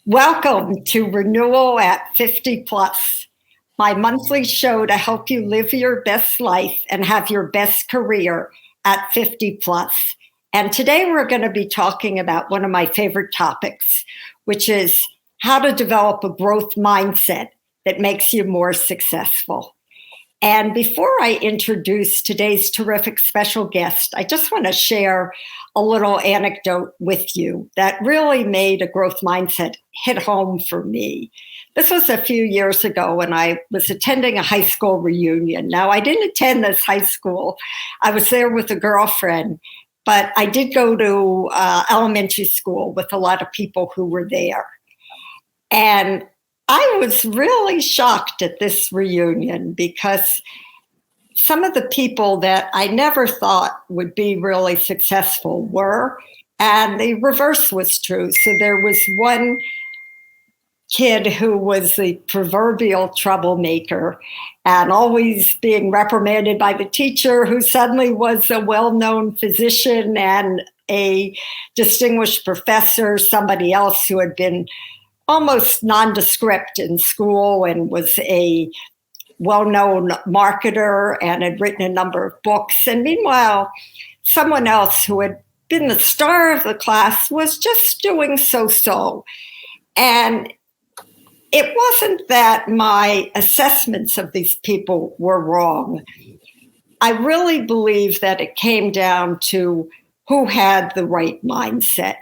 Welcome to Renewal at 50 Plus, my monthly show to help you live your best life and have your best career at 50 plus. And today we're going to be talking about one of my favorite topics, which is how to develop a growth mindset that makes you more successful. And before I introduce today's terrific special guest, I just want to share a little anecdote with you that really made a growth mindset hit home for me. This was a few years ago when I was attending a high school reunion. Now, I didn't attend this high school. I was there with a girlfriend, but I did go to elementary school with a lot of people who were there. And I was really shocked at this reunion because some of the people that I never thought would be really successful were, and the reverse was true. So there was one kid who was the proverbial troublemaker and always being reprimanded by the teacher, who suddenly was a well-known physician and a distinguished professor, somebody else who had been almost nondescript in school and was a well-known marketer and had written a number of books. And meanwhile, someone else who had been the star of the class was just doing so-so. And it wasn't that my assessments of these people were wrong. I really believe that it came down to who had the right mindset,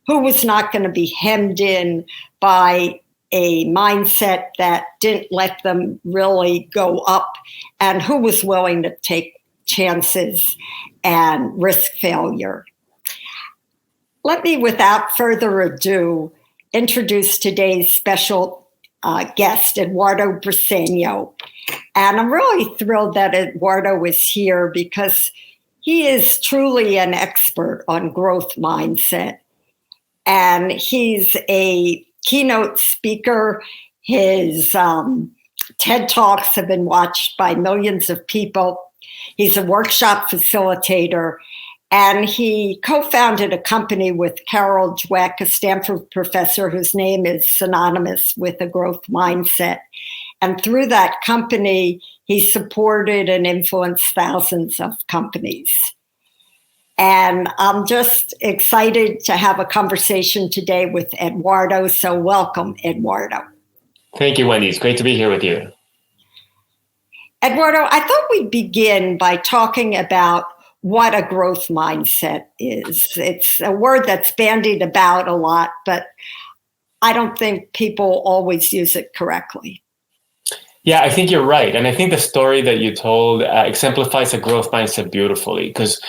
who was not going to be hemmed in by a mindset that didn't let them really go up, and who was willing to take chances and risk failure. Let me, without further ado, introduce today's special guest, Eduardo Briceno. And I'm really thrilled that Eduardo is here because he is truly an expert on growth mindset. And he's a keynote speaker. His TED Talks have been watched by millions of people. He's a workshop facilitator, and he co-founded a company with Carol Dweck, a Stanford professor whose name is synonymous with a growth mindset. And through that company, he supported and influenced thousands of companies. And I'm just excited to have a conversation today with Eduardo. So welcome, Eduardo. Thank you, Wendy. It's great to be here with you. Eduardo, I thought we'd begin by talking about what a growth mindset is. It's a word that's bandied about a lot, but I don't think people always use it correctly. Yeah, I think you're right. And I think the story that you told exemplifies a growth mindset beautifully, because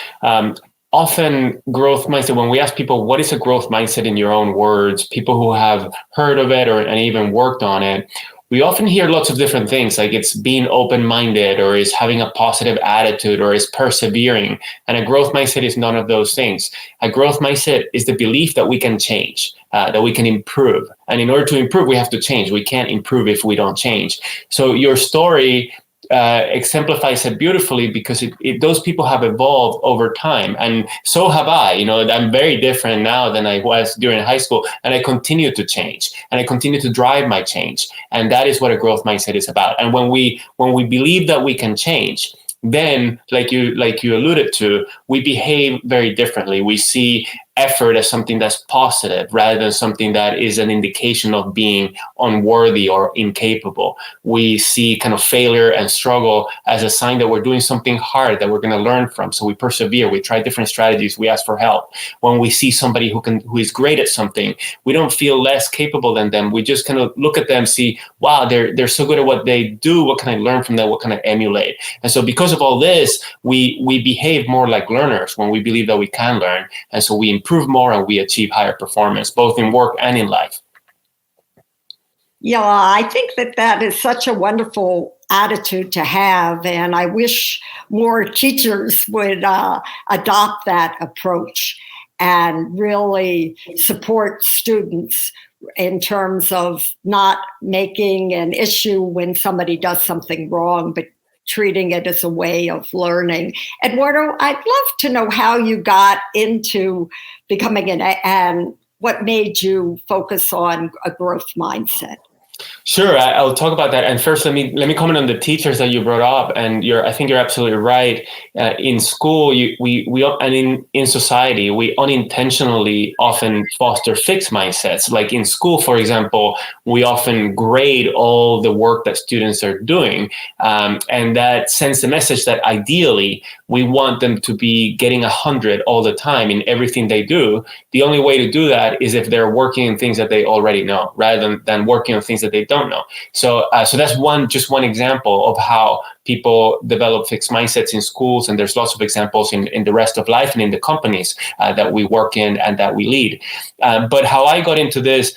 often growth mindset, when we ask people, what is a growth mindset in your own words, people who have heard of it and even worked on it, we often hear lots of different things, like it's being open-minded, or is having a positive attitude, or is persevering. And a growth mindset is none of those things. A growth mindset is the belief that we can change, that we can improve. And in order to improve, we have to change. We can't improve if we don't change. So your story exemplifies it beautifully, because those people have evolved over time, and so have I. I'm very different now than I was during high school, and I continue to change, and I continue to drive my change, and that is what a growth mindset is about. And when we believe that we can change, then, like you alluded to, we behave very differently. We see effort as something that's positive rather than something that is an indication of being unworthy or incapable. We see kind of failure and struggle as a sign that we're doing something hard that we're going to learn from. So we persevere, we try different strategies, we ask for help. When we see somebody who is great at something, we don't feel less capable than them. We just kind of look at them, see, wow, they're so good at what they do. What can I learn from them? What can I emulate? And so because of all this, we behave more like learners when we believe that we can learn. And so we improve more and we achieve higher performance, both in work and in life. Yeah, I think that is such a wonderful attitude to have. And I wish more teachers would adopt that approach and really support students in terms of not making an issue when somebody does something wrong, but treating it as a way of learning. Eduardo, I'd love to know how you got into becoming an what made you focus on a growth mindset? Sure, I'll talk about that. And first, let me comment on the teachers that you brought up. And I think you're absolutely right. In school, and in society, we unintentionally often foster fixed mindsets. Like in school, for example, we often grade all the work that students are doing, and that sends the message that ideally we want them to be getting 100 all the time in everything they do. The only way to do that is if they're working in things that they already know, rather than working on things that they don't know. So that's just one example of how people develop fixed mindsets in schools, and there's lots of examples in the rest of life and in the companies that we work in and that we lead. But how I got into this,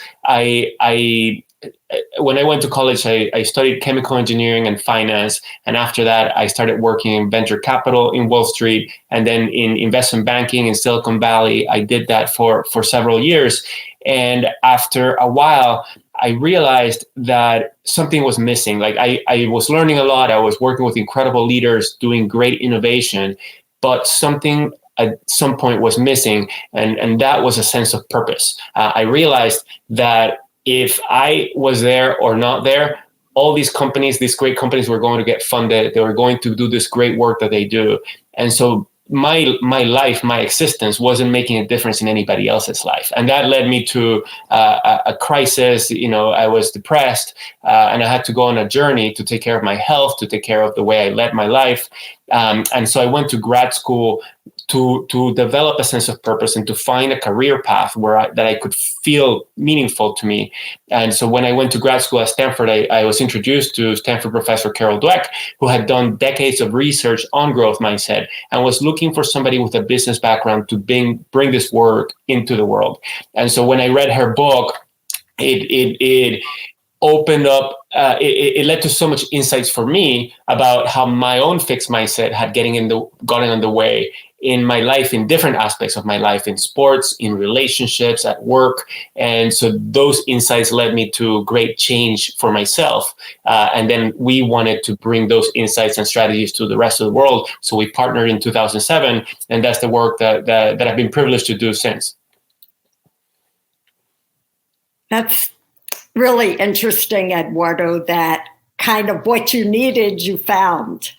when I went to college, I studied chemical engineering and finance. And after that, I started working in venture capital in Wall Street, and then in investment banking in Silicon Valley. I did that for several years. And after a while, I realized that something was missing. Like I was learning a lot. I was working with incredible leaders, doing great innovation, but something at some point was missing. And that was a sense of purpose. I realized that if I was there or not there, all these companies, these great companies, were going to get funded. They were going to do this great work that they do. And so my life, my existence wasn't making a difference in anybody else's life. And that led me to a crisis. I was depressed, and I had to go on a journey to take care of my health, to take care of the way I led my life. And so I went to grad school to develop a sense of purpose and to find a career path that I could feel meaningful to me. And so when I went to grad school at Stanford, I was introduced to Stanford professor Carol Dweck, who had done decades of research on growth mindset and was looking for somebody with a business background to bring this work into the world. And so when I read her book, it opened up, it led to so much insights for me about how my own fixed mindset had gotten in the way in my life, in different aspects of my life, in sports, in relationships, at work. And so those insights led me to great change for myself. And then we wanted to bring those insights and strategies to the rest of the world. So we partnered in 2007, and that's the work that I've been privileged to do since. That's really interesting, Eduardo, that kind of what you needed, you found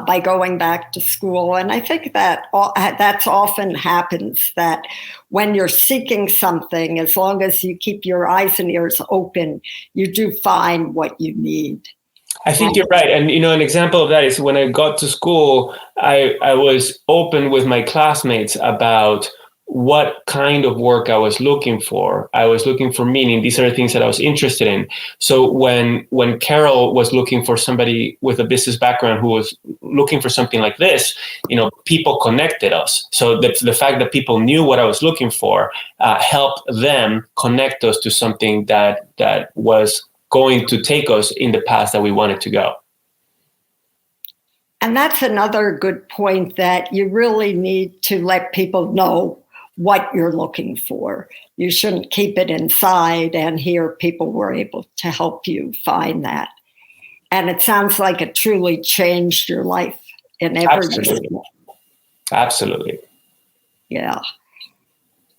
by going back to school. And I think that that's often happens, that when you're seeking something, as long as you keep your eyes and ears open, you do find what you need. I think you're right. And, an example of that is when I got to school, I was open with my classmates about what kind of work I was looking for. I was looking for meaning. These are the things that I was interested in. So when Carol was looking for somebody with a business background who was looking for something like this, people connected us. So the fact that people knew what I was looking for helped them connect us to something that was going to take us in the path that we wanted to go. And that's another good point, that you really need to let people know what you're looking for. You shouldn't keep it inside, and here people were able to help you find that. And it sounds like it truly changed your life in every respect. Absolutely. Yeah.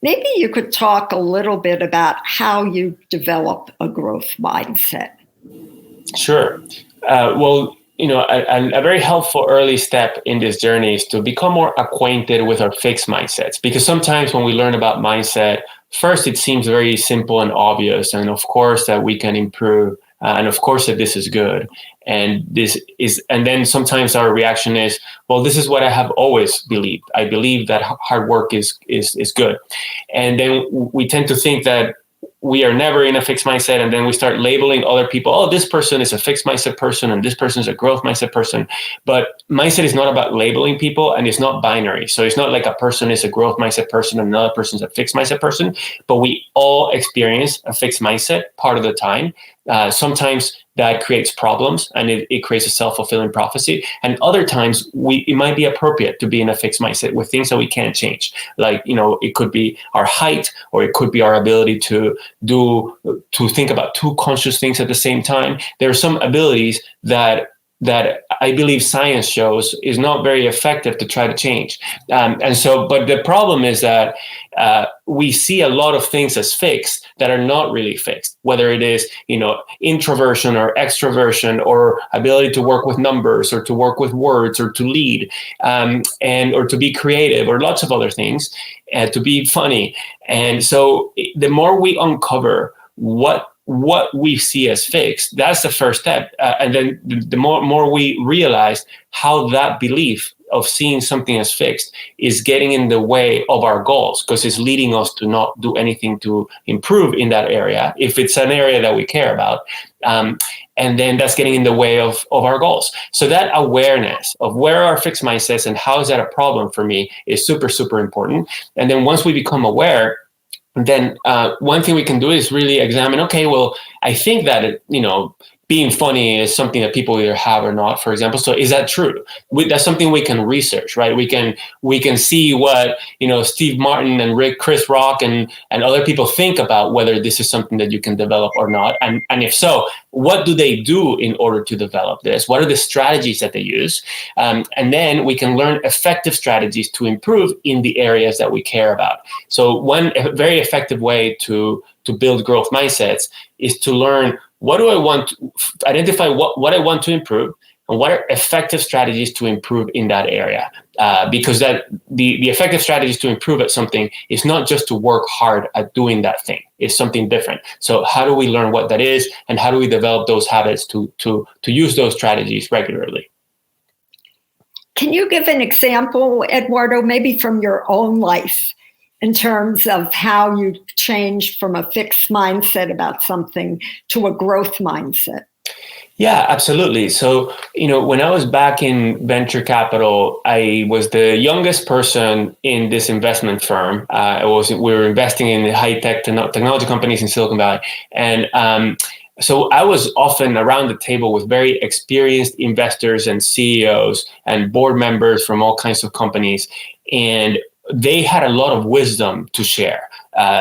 Maybe you could talk a little bit about how you develop a growth mindset. Sure. Well, a very helpful early step in this journey is to become more acquainted with our fixed mindsets. Because sometimes when we learn about mindset, first it seems very simple and obvious, and of course that we can improve, and of course that this is good, and then sometimes our reaction is, well, this is what I have always believed. I believe that hard work is good, and then we tend to think that we are never in a fixed mindset, and then we start labeling other people. Oh, this person is a fixed mindset person, and this person is a growth mindset person. But mindset is not about labeling people, and it's not binary. So it's not like a person is a growth mindset person and another person is a fixed mindset person. But we all experience a fixed mindset part of the time. Sometimes that creates problems, and it creates a self-fulfilling prophecy. And other times it might be appropriate to be in a fixed mindset with things that we can't change. Like, it could be our height, or it could be our ability to think about two conscious things at the same time. There are some abilities that that I believe science shows is not very effective to try to change. But the problem is that we see a lot of things as fixed that are not really fixed, whether it is, introversion or extroversion, or ability to work with numbers, or to work with words, or to lead, or to be creative, or lots of other things, and to be funny. And so the more we uncover what we see as fixed, that's the first step. And then the more we realize how that belief of seeing something as fixed is getting in the way of our goals, because it's leading us to not do anything to improve in that area, if it's an area that we care about. And then that's getting in the way of our goals. So that awareness of where our fixed mindsets and how is that a problem for me is super, super important. And then once we become aware, then one thing we can do is really examine, okay, well, I think that, being funny is something that people either have or not, for example. So is that true? That's something we can research, right? We can see what, Steve Martin and Chris Rock and other people think about whether this is something that you can develop or not. And if so, what do they do in order to develop this? What are the strategies that they use? And then we can learn effective strategies to improve in the areas that we care about. So one very effective way to build growth mindsets is to learn, what do I want to identify, what I want to improve, and what are effective strategies to improve in that area. Because that the effective strategies to improve at something is not just to work hard at doing that thing. It's something different. So how do we learn what that is, and how do we develop those habits to use those strategies regularly? Can you give an example, Eduardo, maybe from your own life, in terms of how you changed from a fixed mindset about something to a growth mindset? Yeah, absolutely. So, when I was back in venture capital, I was the youngest person in this investment firm. We were investing in high-tech technology companies in Silicon Valley. And so I was often around the table with very experienced investors and CEOs and board members from all kinds of companies. And they had a lot of wisdom to share.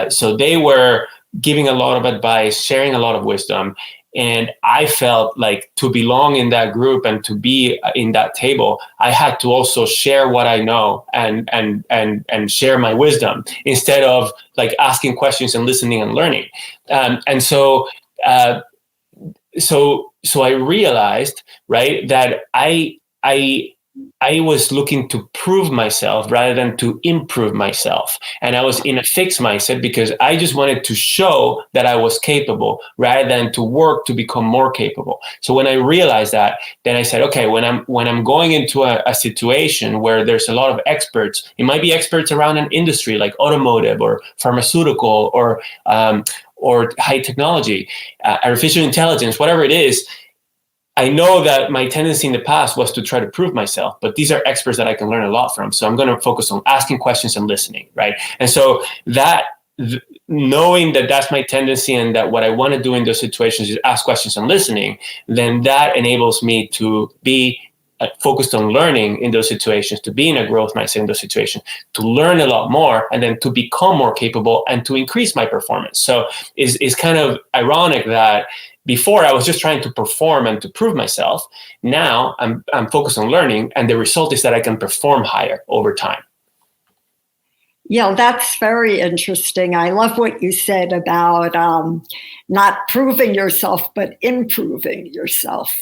So they were giving a lot of advice, sharing a lot of wisdom. And I felt like to belong in that group and to be in that table, I had to also share what I know and share my wisdom, instead of like asking questions and listening and learning. So I realized, right, that I was looking to prove myself rather than to improve myself. And I was in a fixed mindset because I just wanted to show that I was capable rather than to work to become more capable. So when I realized that, then I said, okay, when I'm going into a situation where there's a lot of experts, it might be experts around an industry like automotive or pharmaceutical or high technology, artificial intelligence, whatever it is. I know that my tendency in the past was to try to prove myself, but these are experts that I can learn a lot from. So I'm going to focus on asking questions and listening, right? And so knowing that that's my tendency and that what I want to do in those situations is ask questions and listening, then that enables me to be focused on learning in those situations, to be in a growth mindset in those situations, to learn a lot more, and then to become more capable and to increase my performance. So it's kind of ironic that before I was just trying to perform and to prove myself. Now I'm focused on learning, and the result is that I can perform higher over time. Yeah, that's very interesting. I love what you said about not proving yourself, but improving yourself.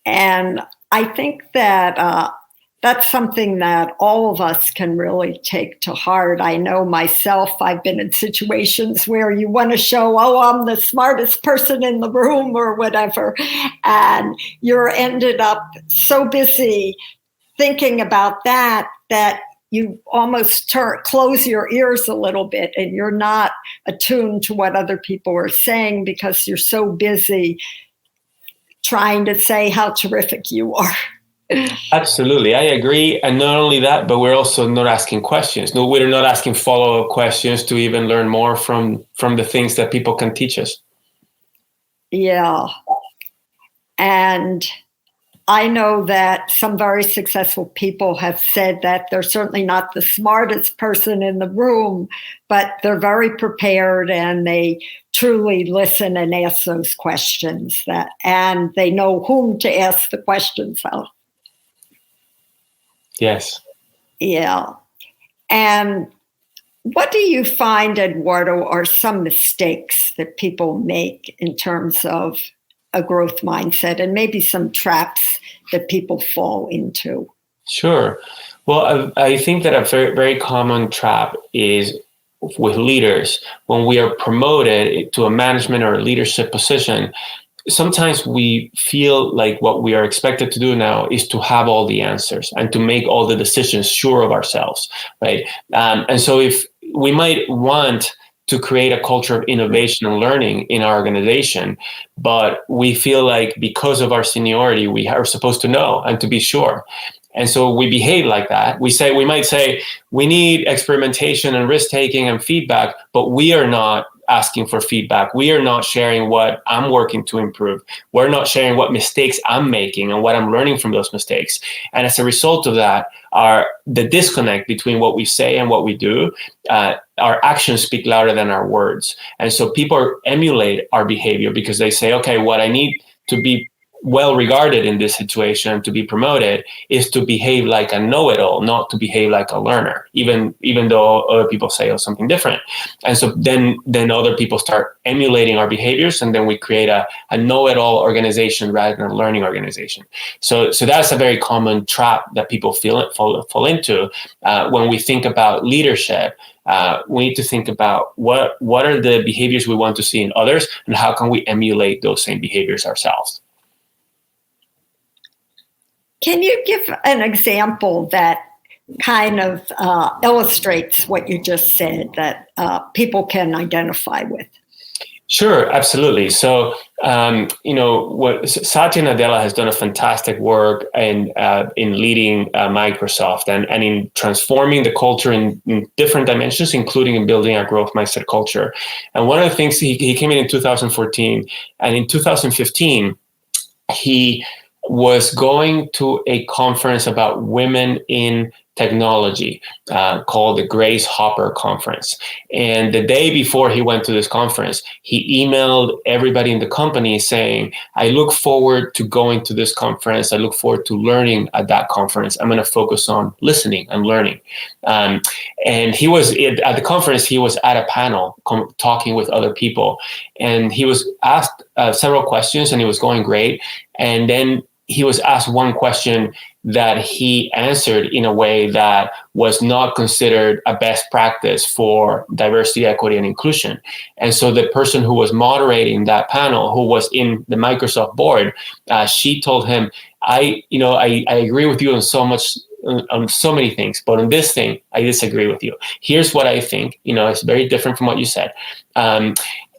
And I think that that's something that all of us can really take to heart. I know myself, I've been in situations where you want to show, I'm the smartest person in the room or whatever. And you're ended up so busy thinking about that you almost close your ears a little bit, and you're not attuned to what other people are saying because you're so busy trying to say how terrific you are. Absolutely. I agree. And not only that, but we're also not asking questions. No, we're not asking follow-up questions to even learn more from the things that people can teach us. Yeah. And I know that some very successful people have said that they're certainly not the smartest person in the room, but they're very prepared and they truly listen and ask those questions, and they know whom to ask the questions of. Yes. Yeah. And what do you find, Eduardo, are some mistakes that people make in terms of a growth mindset, and maybe some traps that people fall into? Sure. Well, I think that a very, very common trap is with leaders. When we are promoted to a management or a leadership position, sometimes we feel like what we are expected to do now is to have all the answers and to make all the decisions sure of ourselves, right? And so if we might want to create a culture of innovation and learning in our organization, but we feel like because of our seniority, we are supposed to know and to be sure. And so we behave like that. We might say, we need experimentation and risk taking and feedback, but we are not asking for feedback. We are not sharing what I'm working to improve. We're not sharing what mistakes I'm making and what I'm learning from those mistakes. And as a result of that, the disconnect between what we say and what we do, our actions speak louder than our words. And so people emulate our behavior because they say, okay, what I need to be well regarded in this situation to be promoted is to behave like a know-it-all, not to behave like a learner, even though other people say something different. And so then other people start emulating our behaviors, and then we create a know-it-all organization rather than a learning organization. So that's a very common trap that people fall into when we think about leadership. We need to think about what are the behaviors we want to see in others, and how can we emulate those same behaviors ourselves. Can you give an example that kind of illustrates what you just said, that people can identify with? Sure, absolutely. So, what Satya Nadella has done a fantastic work in leading Microsoft and in transforming the culture in different dimensions, including in building a growth mindset culture. And one of the things, he came in 2014, and in 2015, he was going to a conference about women in technology called the Grace Hopper Conference. And the day before he went to this conference, he emailed everybody in the company saying, I look forward to going to this conference. I look forward to learning at that conference. I'm going to focus on listening and learning. And he was at the conference, he was at a panel talking with other people. And he was asked several questions, and it was going great. And then he was asked one question that he answered in a way that was not considered a best practice for diversity, equity, and inclusion. And so the person who was moderating that panel, who was in the Microsoft board, she told him, I agree with you on so many things, but on this thing, I disagree with you. Here's what I think. It's very different from what you said.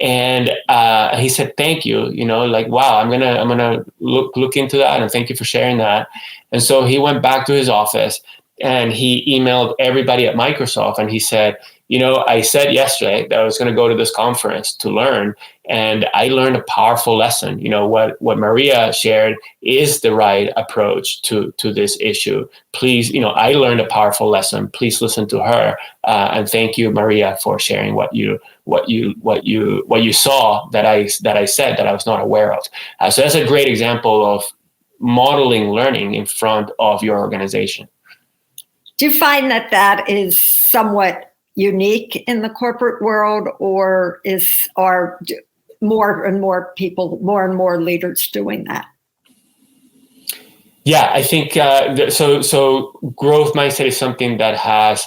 And he said, thank you, wow, I'm gonna look into that, and thank you for sharing that. And so he went back to his office and he emailed everybody at Microsoft, and he said, I said yesterday that I was going to go to this conference to learn, and I learned a powerful lesson. What Maria shared is the right approach to this issue. Please, I learned a powerful lesson. Please listen to her. And thank you, Maria, for sharing what you saw that I said that I was not aware of. So that's a great example of modeling learning in front of your organization. Do you find that is somewhat unique in the corporate world, or are more and more people, more and more leaders doing that? Yeah, I think so. Growth mindset is something that has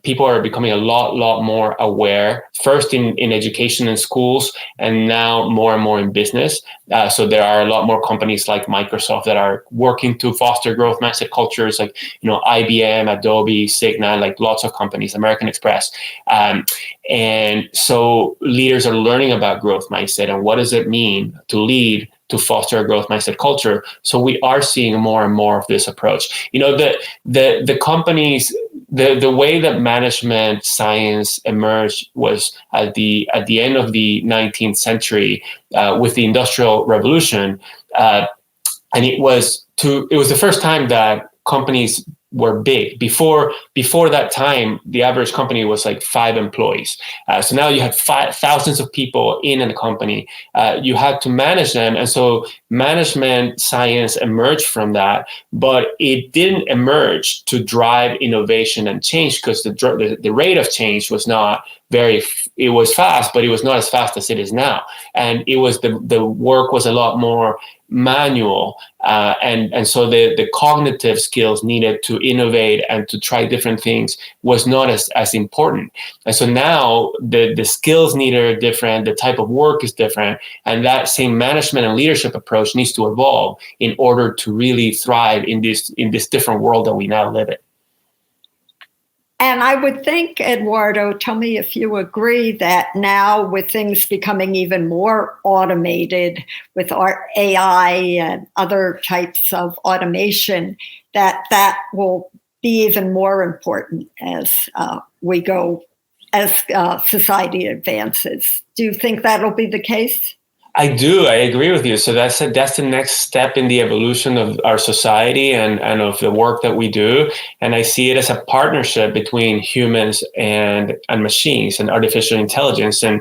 people are becoming a lot more aware. First in education and schools, and now more and more in business. So there are a lot more companies like Microsoft that are working to foster growth mindset cultures, like IBM, Adobe, Cigna, like lots of companies, American Express. And so leaders are learning about growth mindset and what does it mean to lead, to foster a growth mindset culture. So we are seeing more and more of this approach. The companies, the way that management science emerged was at the end of the 19th century with the Industrial Revolution. And it was the first time that companies were big. Before that time, the average company was like 5 employees. So now you had thousands of people in a company. You had to manage them, and so management science emerged from that. But it didn't emerge to drive innovation and change, because the rate of change was not very. It was fast, but it was not as fast as it is now. And it was the work was a lot more manual, and so the cognitive skills needed to innovate and to try different things was not as important. And so now the skills needed are different, the type of work is different, and that same management and leadership approach needs to evolve in order to really thrive in this different world that we now live in. And I would think, Eduardo, tell me if you agree, that now with things becoming even more automated with our AI and other types of automation, that will be even more important as we go, as society advances. Do you think that'll be the case? I do. I agree with you. So that's the next step in the evolution of our society and of the work that we do. And I see it as a partnership between humans and machines and artificial intelligence. And,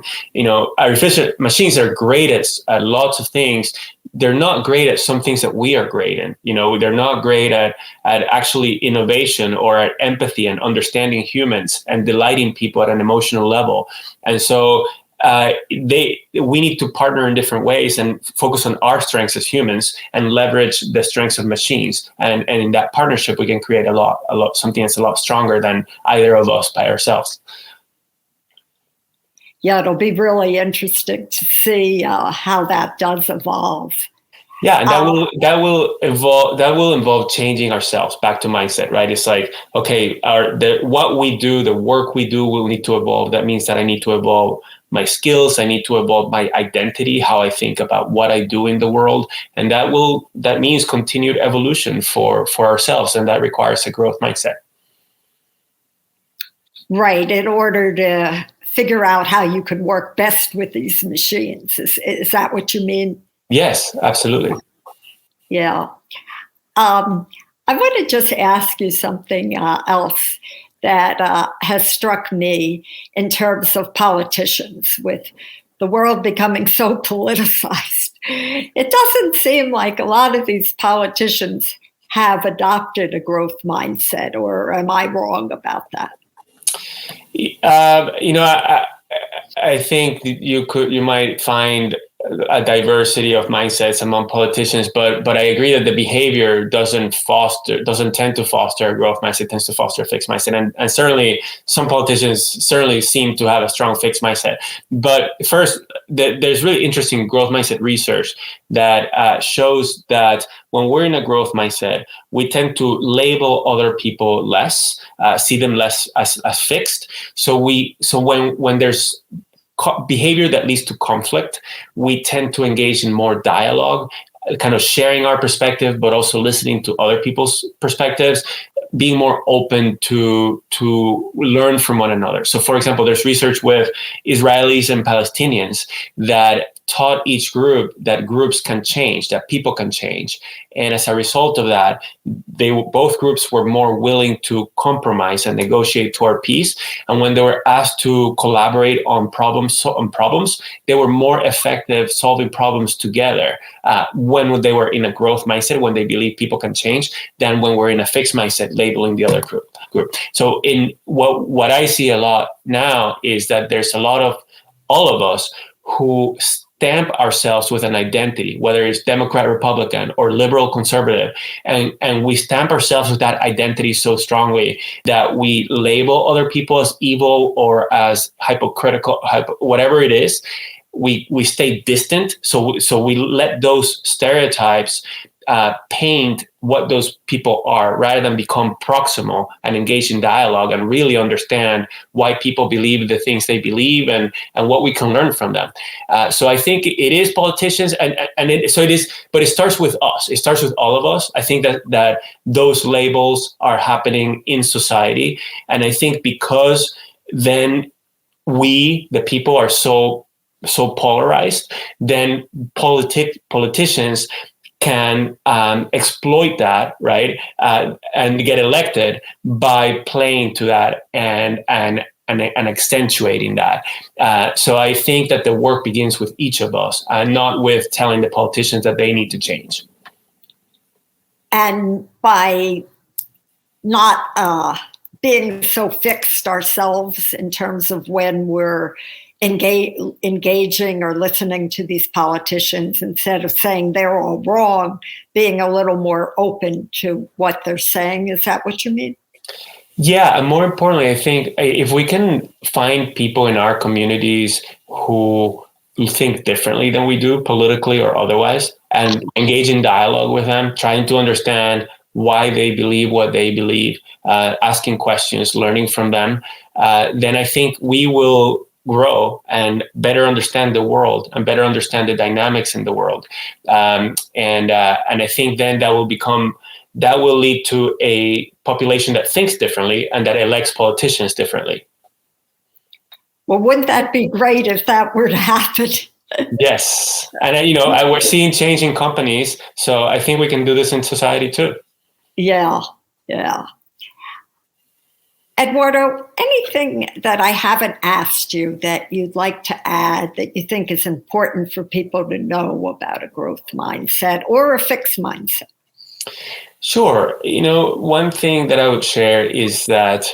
artificial machines are great at lots of things. They're not great at some things that we are great in. They're not great at actually innovation or at empathy and understanding humans and delighting people at an emotional level. And so we need to partner in different ways and focus on our strengths as humans and leverage the strengths of machines. And in that partnership, we can create something that's a lot stronger than either of us by ourselves. Yeah, it'll be really interesting to see how that does evolve. Yeah, and that will involve changing ourselves back to mindset, right? It's like, okay, what we do, the work we do will need to evolve. That means that I need to evolve my skills. I need to evolve my identity, how I think about what I do in the world, and that means continued evolution for ourselves, and that requires a growth mindset. Right, in order to figure out how you could work best with these machines. Is that what you mean? Yes, absolutely. Yeah. I want to just ask you something else that has struck me in terms of politicians, with the world becoming so politicized. It doesn't seem like a lot of these politicians have adopted a growth mindset, or am I wrong about that? I think you might find a diversity of mindsets among politicians, but I agree that the behavior doesn't tend to foster a growth mindset. It tends to foster a fixed mindset, and certainly some politicians certainly seem to have a strong fixed mindset. But first, there's really interesting growth mindset research that shows that when we're in a growth mindset, we tend to label other people less, see them less as fixed. So when there's behavior that leads to conflict, we tend to engage in more dialogue, kind of sharing our perspective, but also listening to other people's perspectives, being more open to learn from one another. So, for example, there's research with Israelis and Palestinians that taught each group that groups can change, that people can change. And as a result of that, both groups were more willing to compromise and negotiate toward peace. And when they were asked to collaborate on problems, they were more effective solving problems together when they were in a growth mindset, when they believe people can change, than when we're in a fixed mindset, labeling the other group. So in what I see a lot now is that there's a lot of all of us who stamp ourselves with an identity, whether it's Democrat, Republican, or liberal, conservative, and we stamp ourselves with that identity so strongly that we label other people as evil or as hypocritical, whatever it is. We stay distant, so we let those stereotypes paint what those people are, rather than become proximal and engage in dialogue and really understand why people believe the things they believe and what we can learn from them. So I think it is politicians, and it is, but it starts with us. It starts with all of us. I think that those labels are happening in society, and I think because then we, the people, are so polarized, then politicians can exploit that, right, and get elected by playing to that and accentuating that. So I think that the work begins with each of us, not with telling the politicians that they need to change. And by not being so fixed ourselves in terms of when we're engaging or listening to these politicians, instead of saying they're all wrong, being a little more open to what they're saying. Is that what you mean? Yeah, and more importantly, I think if we can find people in our communities who think differently than we do, politically or otherwise, and engage in dialogue with them, trying to understand why they believe what they believe, asking questions, learning from them, then I think we will grow and better understand the world and better understand the dynamics in the world. And I think then that will lead to a population that thinks differently and that elects politicians differently. Well, wouldn't that be great if that were to happen? Yes. And, we're seeing change in companies. So I think we can do this in society too. Yeah. Eduardo, anything that I haven't asked you that you'd like to add that you think is important for people to know about a growth mindset or a fixed mindset? Sure. One thing that I would share is that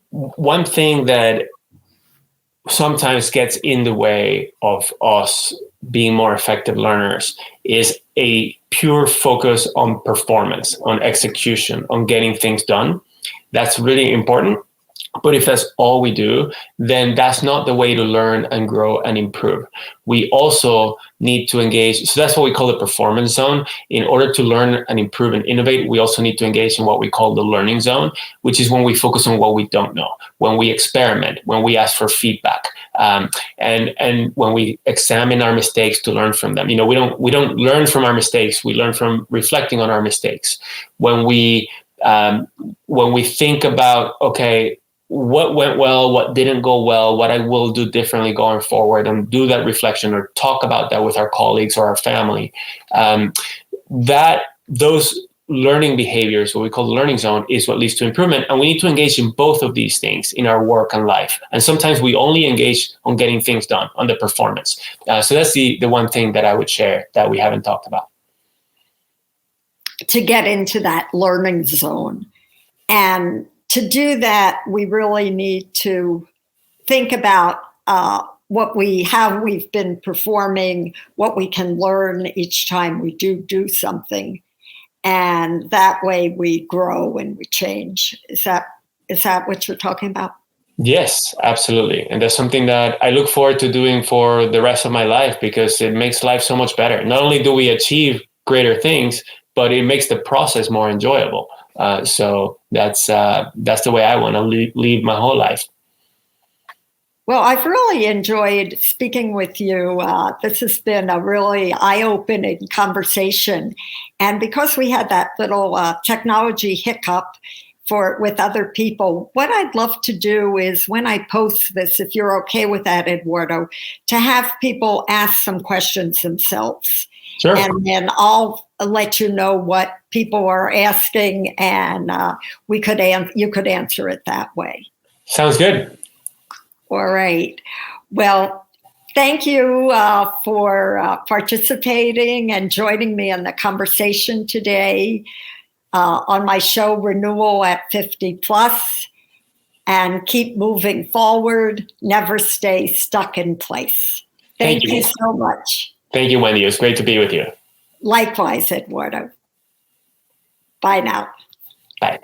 one thing that sometimes gets in the way of us being more effective learners is a pure focus on performance, on execution, on getting things done. That's really important. But if that's all we do, then that's not the way to learn and grow and improve. We also need to engage. So that's what we call the performance zone. In order to learn and improve and innovate, we also need to engage in what we call the learning zone, which is when we focus on what we don't know, when we experiment, when we ask for feedback, and when we examine our mistakes to learn from them. We don't learn from our mistakes. We learn from reflecting on our mistakes. When we think about, okay, what went well, what didn't go well, what I will do differently going forward, and do that reflection or talk about that with our colleagues or our family. Those learning behaviors, what we call the learning zone, is what leads to improvement. And we need to engage in both of these things in our work and life. And sometimes we only engage on getting things done, on the performance. So that's the one thing that I would share that we haven't talked about. To get into that learning zone. And to do that, we really need to think about how we've been performing, what we can learn each time we do something. And that way we grow and we change. Is that what you're talking about? Yes, absolutely. And that's something that I look forward to doing for the rest of my life, because it makes life so much better. Not only do we achieve greater things, but it makes the process more enjoyable. So that's the way I want to live my whole life. Well, I've really enjoyed speaking with you. This has been a really eye-opening conversation. And because we had that little technology hiccup with other people, what I'd love to do is, when I post this, if you're okay with that, Eduardo, to have people ask some questions themselves. Sure. And then I'll let you know what people are asking, and you could answer it that way. Sounds good. All right. Well, thank you for participating and joining me in the conversation today on my show, Renewal at 50 Plus. And keep moving forward. Never stay stuck in place. Thank you so much. Thank you, Wendy. It was great to be with you. Likewise, Eduardo. Bye now. Bye.